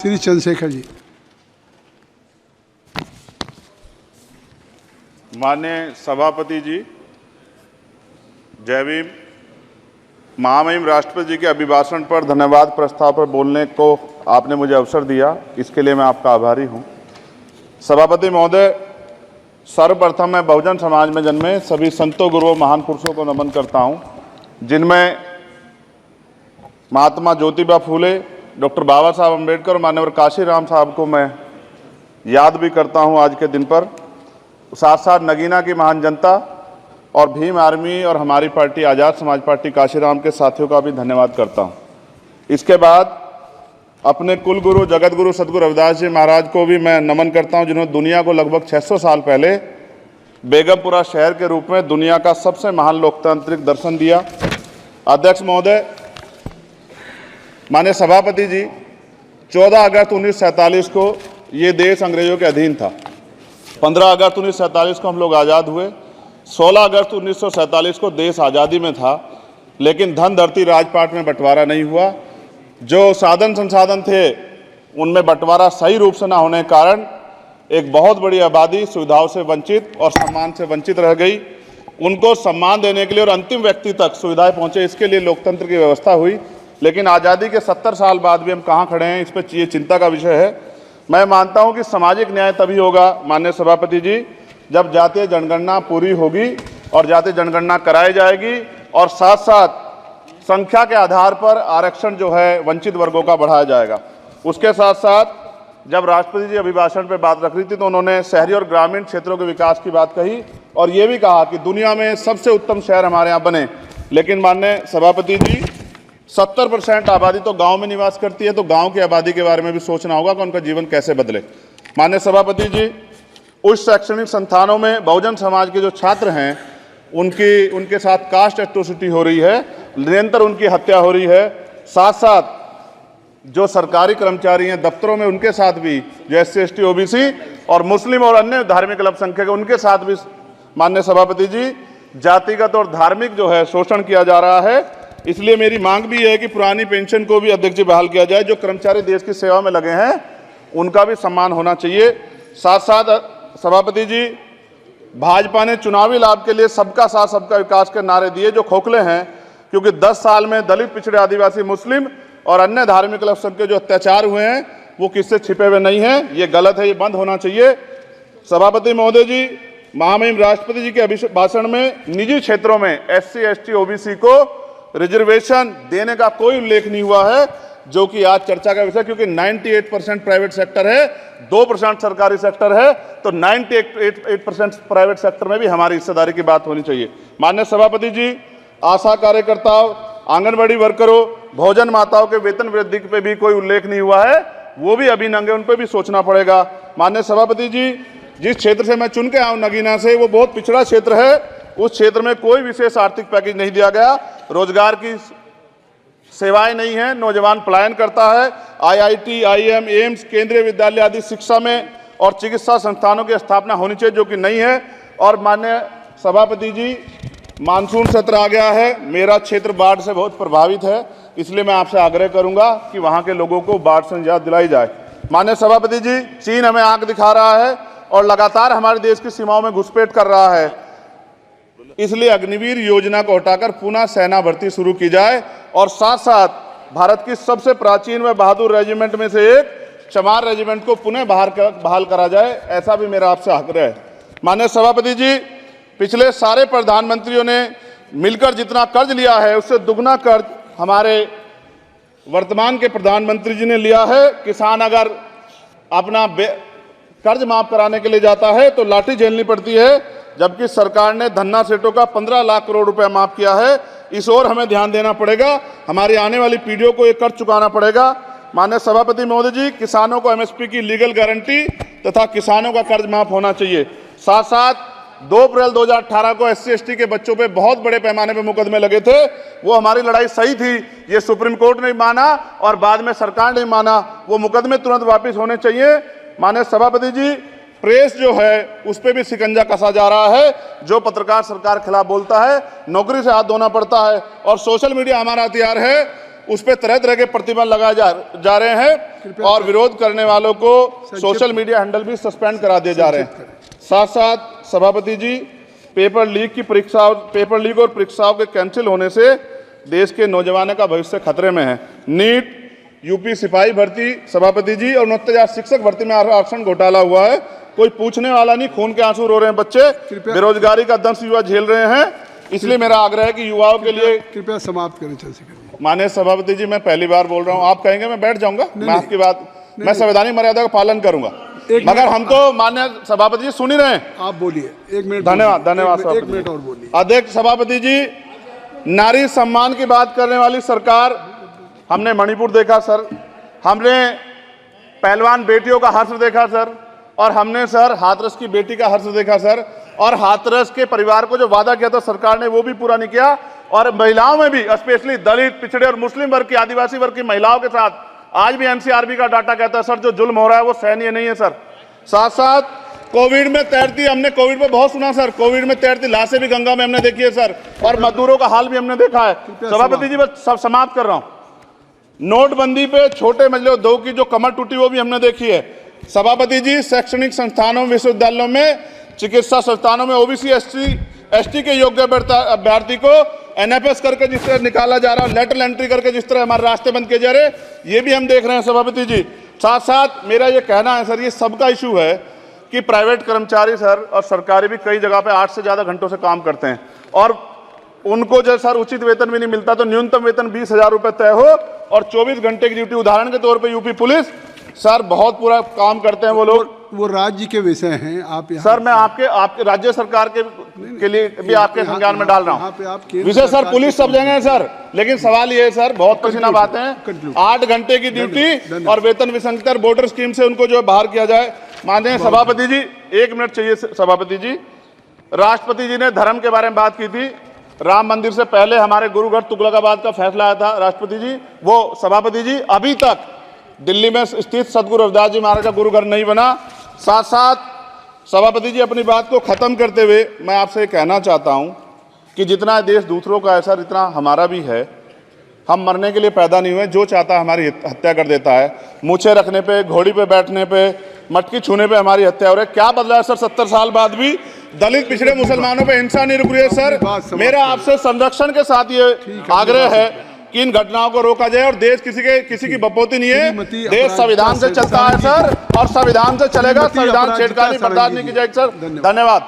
श्री चंद्रशेखर जी। माननीय सभापति जी, जय भीम। महामहिम राष्ट्रपति जी के अभिभाषण पर धन्यवाद प्रस्ताव पर बोलने को आपने मुझे अवसर दिया, इसके लिए मैं आपका आभारी हूं। सभापति महोदय, सर्वप्रथम मैं बहुजन समाज में जन्मे सभी संतों, गुरुओं, महान पुरुषों को नमन करता हूं, जिनमें महात्मा ज्योतिबा फूले, डॉक्टर बाबा साहब अम्बेडकर और मान्यवर काशीराम साहब को मैं याद भी करता हूं आज के दिन पर। साथ साथ नगीना की महान जनता और भीम आर्मी और हमारी पार्टी आज़ाद समाज पार्टी काशीराम के साथियों का भी धन्यवाद करता हूं। इसके बाद अपने कुल गुरु जगत गुरु सदगुरु रविदास जी महाराज को भी मैं नमन करता हूं, जिन्होंने दुनिया को लगभग 600 साल पहले बेगमपुरा शहर के रूप में दुनिया का सबसे महान लोकतांत्रिक दर्शन दिया। अध्यक्ष महोदय, माननीय सभापति जी, 14 अगस्त 1947 को ये देश अंग्रेजों के अधीन था। 15 अगस्त 1947 को हम लोग आज़ाद हुए। 16 अगस्त 1947 को देश आज़ादी में था, लेकिन धन धरती राजपाट में बंटवारा नहीं हुआ। जो साधन संसाधन थे उनमें बंटवारा सही रूप से न होने के कारण एक बहुत बड़ी आबादी सुविधाओं से वंचित और सम्मान से वंचित रह गई। उनको सम्मान देने के लिए और अंतिम व्यक्ति तक सुविधाएं पहुंचे, इसके लिए लोकतंत्र की व्यवस्था हुई। लेकिन आज़ादी के 70 साल बाद भी हम कहाँ खड़े हैं, इस पर ये चिंता का विषय है। मैं मानता हूं कि सामाजिक न्याय तभी होगा माननीय सभापति जी, जब जातीय जनगणना पूरी होगी और जातीय जनगणना कराई जाएगी और साथ साथ संख्या के आधार पर आरक्षण जो है वंचित वर्गों का बढ़ाया जाएगा। उसके साथ साथ जब राष्ट्रपति जी अभिभाषण पर बात रख रही थी तो उन्होंने शहरी और ग्रामीण क्षेत्रों के विकास की बात कही और ये भी कहा कि दुनिया में सबसे उत्तम शहर हमारे यहाँ बने। लेकिन माननीय सभापति जी, 70% आबादी तो गांव में निवास करती है, तो गांव की आबादी के बारे में भी सोचना होगा कि उनका जीवन कैसे बदले। माननीय सभापति जी, उच्च शैक्षणिक संस्थानों में बहुजन समाज के जो छात्र हैं उनके साथ कास्ट एट्रोसिटी हो रही है, निरंतर उनकी हत्या हो रही है। साथ साथ जो सरकारी कर्मचारी हैं दफ्तरों में, उनके साथ भी जो SC ST OBC और मुस्लिम और अन्य धार्मिक अल्पसंख्यक हैं उनके साथ भी माननीय सभापति जी जातिगत और धार्मिक जो है शोषण किया जा रहा है। इसलिए मेरी मांग भी है कि पुरानी पेंशन को भी अध्यक्ष जी बहाल किया जाए। जो कर्मचारी देश की सेवा में लगे हैं उनका भी सम्मान होना चाहिए। साथ साथ सभापति जी, भाजपा ने चुनावी लाभ के लिए सबका साथ सबका विकास के नारे दिए जो खोखले हैं, क्योंकि 10 साल में दलित, पिछड़े, आदिवासी, मुस्लिम और अन्य धार्मिक अल्पसंख्यक जो अत्याचार हुए हैं वो किससे छिपे हुए नहीं हैं। ये गलत है, ये बंद होना चाहिए। सभापति महोदय जी, महामहिम राष्ट्रपति जी के अभिभाषण में निजी क्षेत्रों में SC ST OBC को रिजर्वेशन देने का कोई उल्लेख नहीं हुआ है, जो कि आज चर्चा का विषय, क्योंकि 98% प्राइवेट सेक्टर है, 2% सरकारी सेक्टर है, तो 98% प्राइवेट सेक्टर में भी हमारी हिस्सेदारी की बात होनी चाहिए। माननीय सभापति जी, आशा कार्यकर्ताओं, आंगनबाड़ी वर्करों, भोजन माताओं के वेतन वृद्धि पे भी कोई उल्लेख नहीं हुआ है, वो भी अभी नंगे, उन पर भी सोचना पड़ेगा। माननीय सभापति जी, जिस क्षेत्र से मैं चुन के आऊँ नगीना से, वो बहुत पिछड़ा क्षेत्र है। उस क्षेत्र में कोई विशेष आर्थिक पैकेज नहीं दिया गया, रोजगार की सेवाएं नहीं है, नौजवान पलायन करता है। IIT, IIM, एम्स, केंद्रीय विद्यालय आदि शिक्षा में और चिकित्सा संस्थानों की स्थापना होनी चाहिए, जो कि नहीं है। और माननीय सभापति जी, मानसून सत्र आ गया है, मेरा क्षेत्र बाढ़ से बहुत प्रभावित है, इसलिए मैं आपसे आग्रह करूंगा कि वहां के लोगों को बाढ़ से निजात दिलाई जाए। माननीय सभापति जी, चीन हमें आंख दिखा रहा है और लगातार हमारे देश की सीमाओं में घुसपैठ कर रहा है, इसलिए अग्निवीर योजना को हटाकर पुनः सेना भर्ती शुरू की जाए और साथ साथ भारत की सबसे प्राचीन व बहादुर रेजिमेंट में से एक चमार रेजिमेंट को पुनः बहाल करा जाए, ऐसा भी मेरा आपसे आग्रह है। माननीय सभापति जी, पिछले सारे प्रधानमंत्रियों ने मिलकर जितना कर्ज लिया है उससे दुगना कर्ज हमारे वर्तमान के प्रधानमंत्री जी ने लिया है। किसान अगर अपना कर्ज माफ कराने के लिए जाता है तो लाठी झेलनी पड़ती है, जबकि सरकार ने धन्ना सेठों का 15 लाख करोड़ रुपया माफ किया है। इस ओर हमें ध्यान देना पड़ेगा, हमारी आने वाली पीढ़ियों को ये कर्ज चुकाना पड़ेगा। माननीय सभापति महोदय जी, किसानों को MSP की लीगल गारंटी तथा किसानों का कर्ज माफ होना चाहिए। साथ साथ 2 अप्रैल 2018 को SC ST के बच्चों पे बहुत बड़े पैमाने पे मुकदमे लगे थे, वो हमारी लड़ाई सही थी, ये सुप्रीम कोर्ट ने माना और बाद में सरकार ने माना, वो मुकदमे तुरंत वापस होने चाहिए। माननीय सभापति जी, प्रेस जो है उस पर भी शिकंजा कसा जा रहा है, जो पत्रकार सरकार खिलाफ बोलता है नौकरी से हाथ धोना पड़ता है। और सोशल मीडिया हमारा हथियार है, उस पर तरह तरह के प्रतिबंध लगाए जा रहे हैं और विरोध करने वालों को सोशल मीडिया हैंडल भी सस्पेंड करा दिए जा रहे हैं। साथ साथ सभापति जी, पेपर लीक और परीक्षाओं के कैंसिल होने से देश के नौजवानों का भविष्य खतरे में है। नीट, यूपी सिपाही भर्ती सभापति जी और 69,000 शिक्षक भर्ती में आरक्षण घोटाला हुआ है, कोई पूछने वाला नहीं, खून के आंसू रो रहे हैं बच्चे, बेरोजगारी का दंश युवा झेल रहे हैं। इसलिए मेरा आग्रह है कि युवाओं के लिए कृपया समाप्त करें चंद्रशेखर। माननीय सभापति जी, मैं पहली बार बोल रहा हूं, आप कहेंगे मैं बैठ जाऊंगा, मैं आपकी बात, मैं संवैधानिक मर्यादा का पालन करूंगा, मगर हम तो माननीय सभापति जी सुन ही रहे हैं। आप बोलिए, 1 मिनट। धन्यवाद। एक मिनट और बोलिए। अध्यक्ष सभापति जी, नारी सम्मान की बात करने वाली सरकार, हमने मणिपुर देखा सर, हमने पहलवान बेटियों का हर्ष देखा सर, और हमने सर हाथरस की बेटी का हर्ष देखा सर, और हाथरस के परिवार को जो वादा किया था सरकार ने वो भी पूरा नहीं किया। और महिलाओं में भी, स्पेशली दलित, पिछड़े और मुस्लिम वर्ग की, आदिवासी वर्ग की महिलाओं के साथ आज भी एनसीआरबी का डाटा कहता है सर जो जुल्म हो रहा है वो सहनीय नहीं है सर। साथ साथ कोविड में तैरती, हमने कोविड में बहुत सुना सर, कोविड में तैरती लाशें भी गंगा में हमने देखी है सर, और मजदूरों का हाल भी हमने देखा है। सभापति जी, बस सब समाप्त कर रहा हूं। नोटबंदी पे छोटे मझले उद्योग की जो कमर टूटी वो भी हमने देखी है। सभापति जी, शैक्षणिक संस्थानों, विश्वविद्यालयों में, चिकित्सा संस्थानों में ओबीसी एसटी के योग्य अभ्यर्थी को एनएफएस करके जिस तरह निकाला जा रहा है, लेटरल एंट्री करके जिस तरह हमारे रास्ते बंद किए जा रहे, ये भी हम देख रहे हैं सभापति जी। साथ साथ मेरा ये कहना है सर, ये सबका इशू है कि प्राइवेट कर्मचारी सर और सरकारी भी कई जगह पे 8 से ज्यादा घंटों से काम करते हैं और उनको जो सर उचित वेतन भी नहीं मिलता, तो न्यूनतम वेतन 20,000 रुपए तय हो और 24 घंटे की ड्यूटी। उदाहरण के तौर पे यूपी पुलिस सर बहुत पूरा काम करते हैं वो लोग, वो राज्य के विषय हैं। आप सर मैं आपके राज्य सरकार के लिए भी आपके संज्ञान में डाल रहा हूँ विषय सर, पुलिस सब जगह है सर, लेकिन सवाल ये है सर, बहुत पसीना बातें हैं, 8 घंटे की ड्यूटी और वेतन विसंगति, बॉर्डर स्कीम से उनको जो बाहर किया जाए। माननीय सभापति जी, 1 मिनट चाहिए सभापति जी। राष्ट्रपति जी ने धर्म के बारे में बात की थी, राम मंदिर से पहले हमारे गुरुघर तुगलकाबाद का फैसला आया था राष्ट्रपति जी, वो सभापति जी अभी तक दिल्ली में स्थित सदगुरु रविदास जी महाराज का गुरुघर नहीं बना। साथ साथ सभापति जी, अपनी बात को खत्म करते हुए मैं आपसे कहना चाहता हूं कि जितना देश दूसरों का है सर, इतना हमारा भी है। हम मरने के लिए पैदा नहीं हुए, जो चाहता है हमारी हत्या कर देता है। मूछें रखने पे, घोड़ी पे बैठने पे, मटकी छूने पे हमारी हत्या हो रही है। क्या बदला है सर 70 साल बाद भी? दलित, पिछड़े, मुसलमानों पे हिंसा नहीं रुक रही है सर। मेरा आपसे संरक्षण के साथ ये आग्रह है कि इन घटनाओं को रोका जाए और देश किसी की बपोती नहीं है, देश संविधान से चलता है सर और संविधान से चलेगा, संविधान छेड़खानी बर्दाश्त नहीं की जाएगी सर। धन्यवाद।